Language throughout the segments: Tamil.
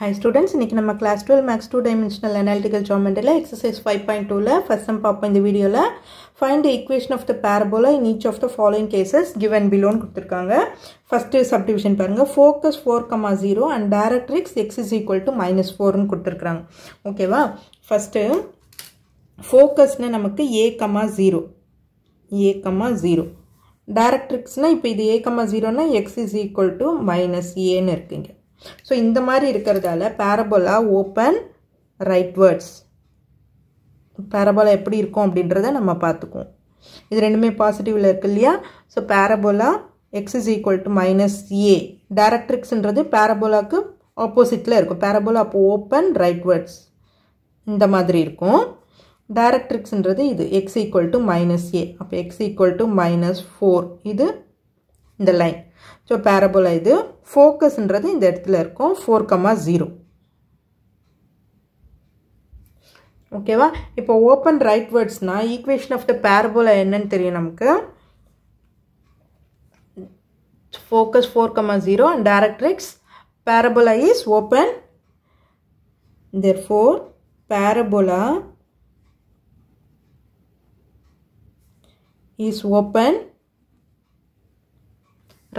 Hi students, இன்னைக்கு நம்ம class 12 max 2 dimensional analytical geometry ல exercise 5.2 ல first sum பார்ப்போம் இந்த வீடியோல. Find the equation of the parabola in each of the following cases given below னு கொடுத்திருக்காங்க. First subdivision பாருங்க, focus 4,0 and directrix x is equal to -4 னு கொடுத்திருக்காங்க. ஓகேவா? First focus னா நமக்கு a,0 a,0. Directrix னா இப்போ இது a,0 னா x is equal to -a னு இருக்குங்க. So இந்த மாதிரி இருக்கிறதால parabola open rightwards. parabola எப்படி இருக்கும் அப்படின்றதை நம்ம பார்த்துக்குவோம். இது ரெண்டுமே பாசிட்டிவ்ல இருக்கு இல்லையா? So parabola x is equal to -a. directrixன்றது parabolaக்கு ஆப்போசிட்ல இருக்கும். parabola அப்போ open rightwards இந்த மாதிரி இருக்கும். directrixன்றது இது x equal to -a. அப்போ x equal to -4 இது இந்த லைன். So parabola இது focusன்றது இந்த இடத்துல இருக்கும் 4,0. ஓகேவா? இப்போ open rightwardsனா equation of the parabola என்னன்னு தெரியும் நமக்கு. Focus 4,0 and directrix parabola is open. Therefore parabola is open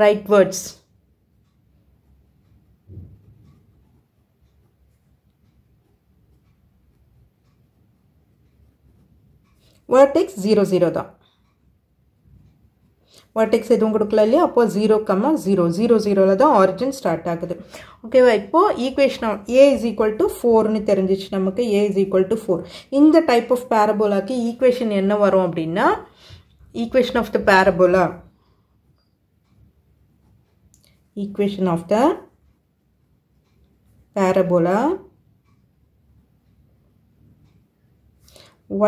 rightwards. Vertex 0 0 தான். vertex எதுவும் கொடுக்கல இல்லையா? அப்போ 0,0 0 0ல தான் origin ஸ்டார்ட் ஆகுது. ஓகேவா? இப்போ equation of a is equal to 4 னு தெரிஞ்சிச்சு நமக்கு. a is equal to 4. இந்த டைப் ஆஃப் parabola-க்கு equation என்ன வரும் அப்படின்னா equation of the parabola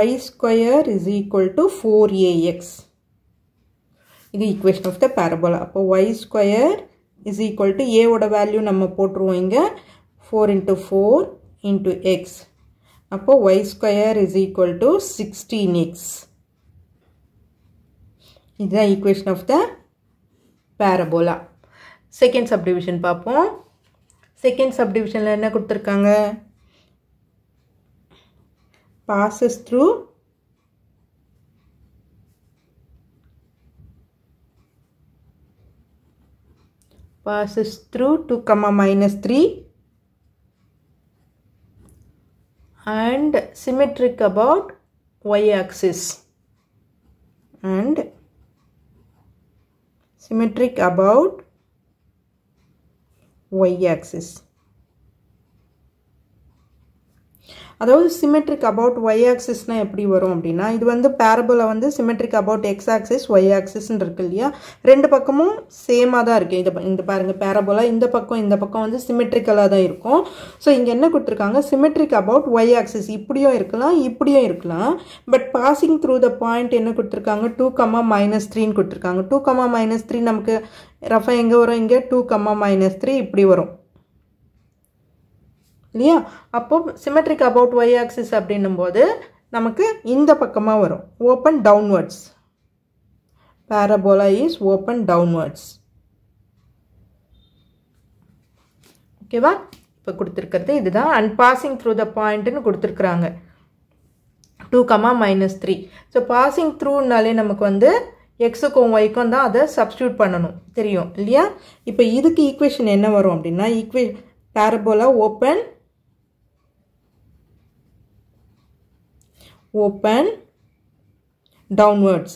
y square is equal to 4ax. இது equation of the parabola. அப்போ y square is equal to a ஓட வேல்யூ நம்ம போட்டுருவோம் இங்க 4 into 4 into x. அப்போ y square is equal to 16x. இதுதான் equation of the parabola. Second subdivision பார்ப்போம். Second subdivisionல என்ன கொடுத்திருக்காங்க? passes through (2, -3) and symmetric about y-axis y-axis. அதாவது symmetric about y-axis னா எப்படி வரும் அப்படின்னா இது வந்து parabola வந்து symmetric about x-axis y-axis இருக்கு இல்லையா? ரெண்டு பக்கமும் சேமா தான் இருக்கு. இந்த பாருங்க parabola இந்த பக்கம் வந்து symmetricalா தான் இருக்கும். ஸோ இங்க என்ன கொடுத்திருக்காங்க? symmetric about y-axis இப்படியும் இருக்கலாம் இப்படியும் இருக்கலாம். But passing through the point என்ன கொடுத்திருக்காங்க? 2, -3 னு கொடுத்திருக்காங்க. 2, -3 நமக்கு ரஃபா எங்க வரும்? இங்க 2, -3 இப்படி வரும் இல்லையா? அப்போ symmetric about y-axis அப்படின்னும் போது நமக்கு இந்த பக்கமா வரும். open downwards. parabola is open downwards. ஓகேவா? இப்போ கொடுத்திருக்கிறது இதுதான். and passing through the point னு கொடுத்திருக்காங்க 2, -3. ஸோ passing throughனாலே நமக்கு வந்து x-க்கும் y-க்கும் தான் அதை சப்ஸ்டியூட் பண்ணணும் தெரியும் இல்லையா? இப்போ இதுக்கு ஈக்குவேஷன் என்ன வரும் அப்படின்னா parabola open downwards.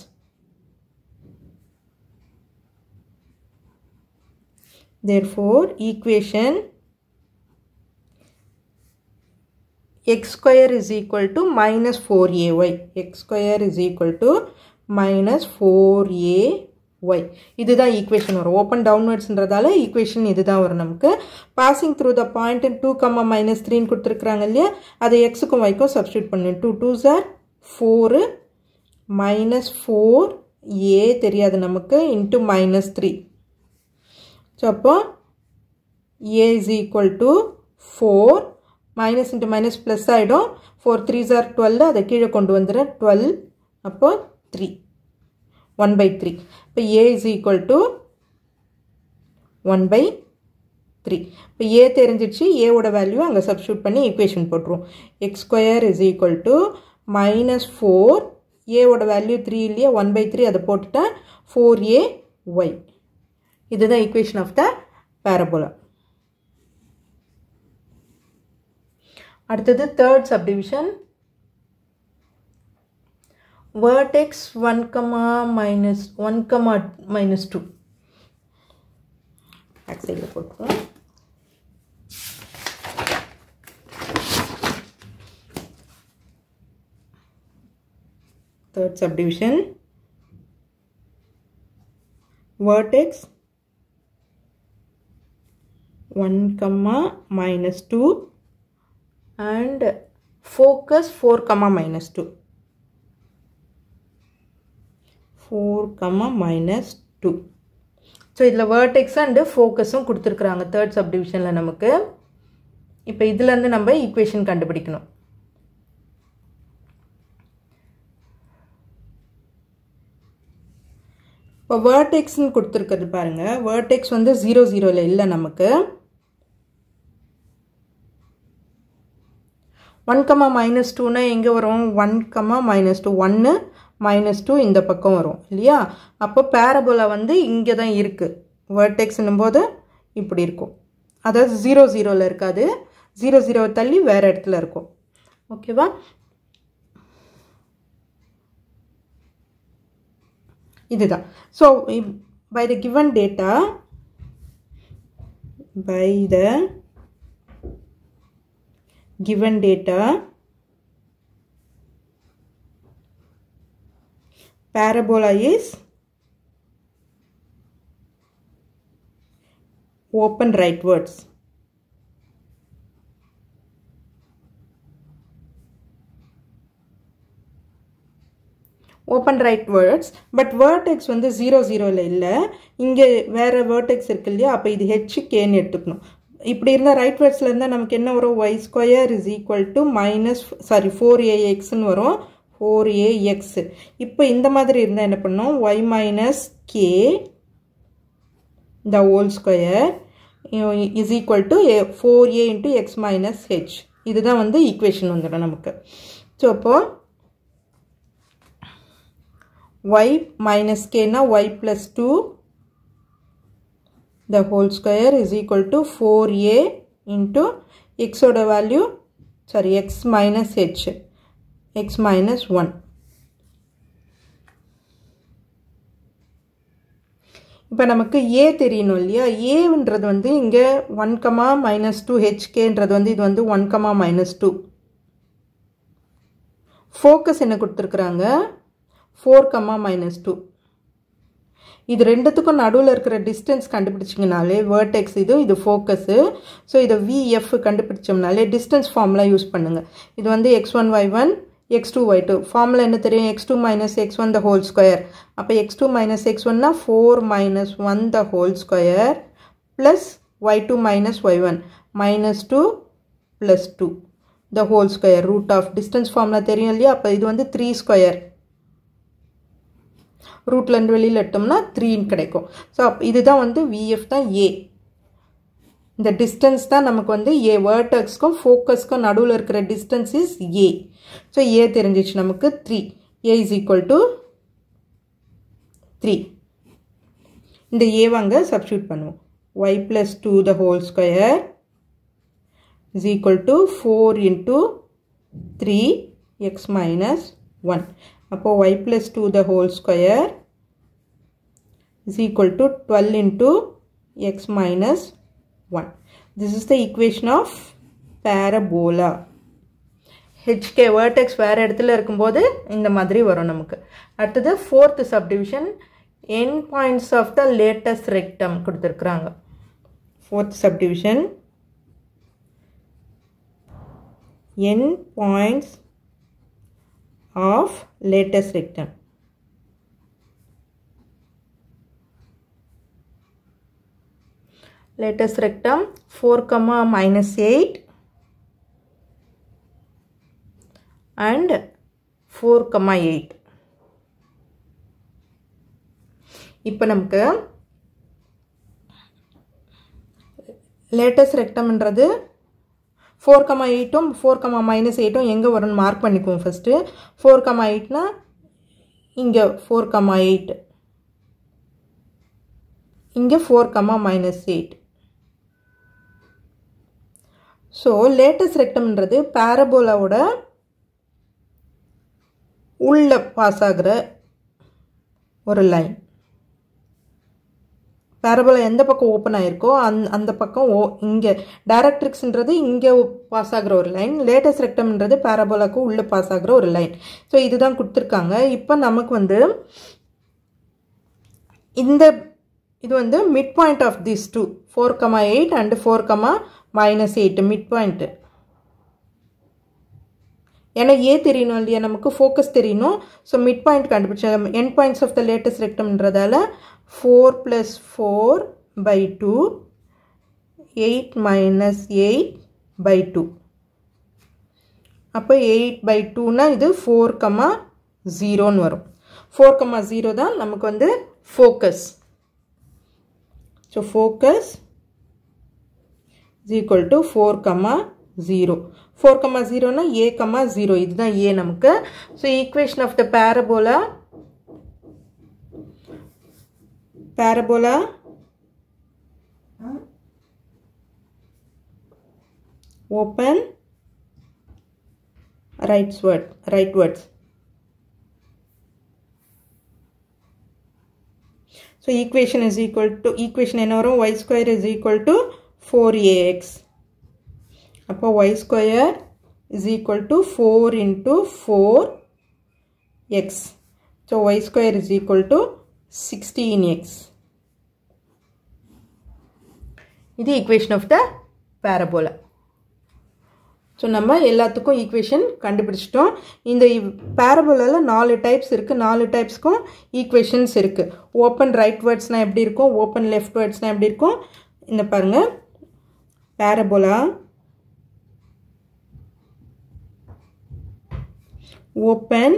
Therefore equation x square is equal to -4ay. x square is equal to -4ay. இதுதான் ஈக்குவேஷன் வரும். ஓப்பன் டவுன்வர்ட்ஸ்ன்றதால ஈக்குவேஷன் இதுதான் வரும் நமக்கு. பாசிங் த்ரூ த பாயிண்ட் 2, -3 கொடுத்துருக்காங்க இல்லையா? அதை எக்ஸுக்கும் ஒய்க்கும் சப்ஸ்டியூட் பண்ணு. 2 2s are 4 -4a தெரியாது நமக்கு இன்ட்டு -3. ஸோ அப்போ a is equal to 4 minus into minus plus ஆகிடும். 4 3s are 12 அதை கீழே கொண்டு வந்துடுற 12 அப்போ 3 1/3. இப்போ a is equal to 1/3. 3. இப்போ a தெரிஞ்சிடுச்சு, a ஓட வேல்யூ அங்கே சப்ஸ்டியூட் பண்ணி ஈக்குவேஷன் போட்டுருவோம். x square is equal to -4, a ஓட வேல்யூ 3 இல்லையா, 1/3 அதை போட்டுட்டேன், 4ay. இதுதான் ஈக்குவேஷன் ஆஃப் த பேரபோலா. அடுத்தது third subdivision. vertex 1, -2 back side போட்டுருவோம். third subdivision, vertex 1, -2 and focus 4, -2. 4, -2. So இதில் vertex அண்டு ஃபோக்கஸும் கொடுத்துருக்குறாங்க தேர்ட் சப்டிவிஷனில் நமக்கு. இப்போ இதுலேருந்து நம்ம ஈக்குவேஷன் கண்டுபிடிக்கணும். இப்போ vertexன்னு கொடுத்துருக்கிறது பாருங்கள், vertex வந்து 0, 0ல் இல்லை நமக்கு. 1, -2னா எங்கே வரும்? 1, -2 1 -2 இந்த பக்கம் வரும் இல்லையா? அப்போ பேரபோலா வந்து இங்கே தான் இருக்குது. வேர்டெக்ஸ்னும் போது இப்படி இருக்கும். அதாவது 0, 0ல் இருக்காது, 0, 0 தள்ளி வேறு இடத்துல இருக்கும். ஓகேவா? இதுதான். So by the given data, parabola is open rightwards. Open rightwards, but vertex வந்து 0, 0ல் இல்லை, இங்கே வேறு vertex இருக்கு இல்லையா? அப்போ இது hkன்னு எடுத்துக்கணும். இப்படி இருந்தால் ரைட்வர்ட்ஸில் இருந்தால் நமக்கு என்ன வரும்? y square is equal to 4axன்னு வரும், 4ax. இப்போ இந்த மாதிரி இருந்தால் என்ன பண்ணணும்? y minus k the whole square is equal to 4a into x minus h. இதுதான் வந்து ஈக்குவேஷன் வந்துடும் நமக்கு. ஸோ அப்போ y minus k na y plus 2 the whole square is equal to 4a into x oda value, sorry, x minus h, x minus 1. இப்போ நமக்கு a தெரியணும் இல்லையா? aன்றது வந்து இங்கே 1, -2 hkன்றது வந்து இது வந்து 1, -2. ஃபோக்கஸ் என்ன கொடுத்துருக்குறாங்க? 4, -2. இது ரெண்டுத்துக்கும் நடுவில் இருக்கிற டிஸ்டன்ஸ் கண்டுபிடிச்சிங்கனாலே வேர்டெக்ஸ் இது ஃபோக்கஸு. ஸோ இதை VF கண்டுபிடிச்சோம்னாலே டிஸ்டன்ஸ் ஃபார்முலா யூஸ் பண்ணுங்கள். இது வந்து x1 y1 x2 y2. Formula என்ன தெரியும்? x2 minus x1 the whole square. அப்போ x2 minus x1னா 4 minus 1 the whole square plus y2 minus y1 minus 2 plus 2 the whole square root of distance formula தெரியும் இல்லையா? அப்போ இது வந்து 3 ஸ்கொயர். ரூட்லேருந்து வெளியில் எடுத்தோம்னா 3 கிடைக்கும். ஸோ இதுதான் வந்து VF தான் A. இந்த டிஸ்டன்ஸ் தான் நமக்கு வந்து A. வேர்டெக்ஸ்க்கும் ஃபோக்கஸ்க்கும் நடுவில் இருக்கிற distance is A. So A தெரிஞ்சிச்சு நமக்கு 3. A is equal to 3. இந்த A வாங்க சப்ஸ்டியூட் பண்ணுவோம். y plus 2 the whole square is equal to 4 into 3 x minus 1. அப்போ y plus 2 the whole square is equal to 12 into x minus 1. This is the equation of parabola. HK vertex வேறு இடத்துல இருக்கும்போது இந்த மாதிரி வரும் நமக்கு. அடுத்தது fourth subdivision, end points of the latest rectum கொடுத்துருக்குறாங்க. fourth subdivision, end points of latest rectum. Latest rectum 4, -8 and 4, 8. இப்போ நமக்கு லேட்டஸ்ட் ரெக்டம்ன்றது 4,8 4,-8 எங்கே வரும்னு மார்க் பண்ணிக்குவோம் ஃபஸ்ட்டு. 4,8னா இங்கே 4,8, இங்கே 4,-8. ஸோ லேட்டஸ்ட் ரெக்டம்ன்றது பேரபோலாவோட உள்ள பாஸ் ஆகிற ஒரு லைன். பேரபோலா எந்த பக்கம் ஓப்பன் ஆகிருக்கோ அந்த பக்கம் இங்கே டைரக்ட்ரிக்ஸ்ன்றது இங்கே பாஸ் ஆகிற ஒரு லைன், லேட்டஸ்ட் ரெக்டம்ன்றது பேரபோலாவுக்கு உள்ளே பாஸ் ஆகிற ஒரு லைன். ஸோ இதுதான் கொடுத்துருக்காங்க. இப்போ நமக்கு வந்து இது வந்து mid point of this to 4,8 and 4,-8 mid point. ஏன்னா ஏ தெரியணும் இல்லையா, நமக்கு ஃபோக்கஸ் தெரியணும். ஸோ மிட் பாயிண்ட் கண்டுபிடிச்சோம். End points of the latus ரெக்டம்ன்றதால 4 + 4/2 8 - 8/2. அப்போ 8/2னா இது 4,0ன்னு வரும். 4,0 தான் நமக்கு வந்து focus. So focus is equal to 4,0. 4,0னா a,0. இதுதான் a நமக்கு. So equation of the parabola open rightwards. So equation is equal to என்ன வரும், y square is equal to 4ax. அப்போ y square is equal to 4 into 4x. So y square is equal to 16x. இது equation of the parabola. So நம்ம எல்லாத்துக்கும் ஈக்குவேஷன் கண்டுபிடிச்சிட்டோம். இந்த பேரபோலாவில் 4 டைப்ஸ் இருக்குது. 4 டைப்ஸ்க்கும் ஈக்குவேஷன்ஸ் இருக்குது. ஓப்பன் ரைட்வர்ட்ஸ்னால் எப்படி இருக்கும், ஓப்பன் லெஃப்ட்வர்ட்ஸ்னால் எப்படி இருக்கும். இந்த பாருங்கள், பேரபோலா ஓப்பன்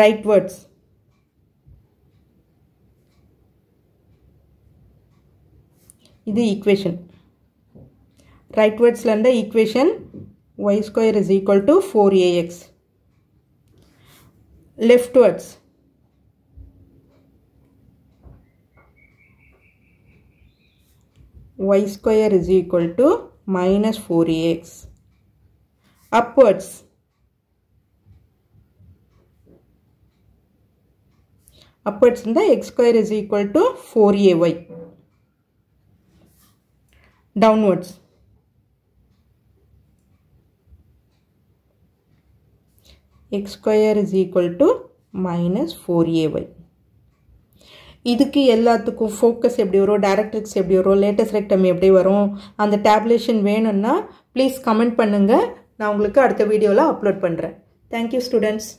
ரைட்வர்ட்ஸ், இது ஈக்குவேஷன். ரைட்வர்ட்ஸில் இருந்த equation y square is equal to 4ax. லெஃப்ட்வர்ட்ஸ் y square is equal to -4ax. upwards இந்த x square is equal to 4ay. downwards x square is equal to -4ay. இதுக்கு எல்லாத்துக்கும் ஃபோக்கஸ் எப்படி வரும், டைரக்ட்ரிக்ஸ் எப்படி வரும், லேட்டஸ்ட் ரெக்டம் எப்படி வரும், அந்த டேப்லேஷன் வேணும்னா ப்ளீஸ் கமெண்ட் பண்ணுங்கள். நான் உங்களுக்கு அடுத்த வீடியோவில் அப்லோட் பண்ணுறேன். Thank you students.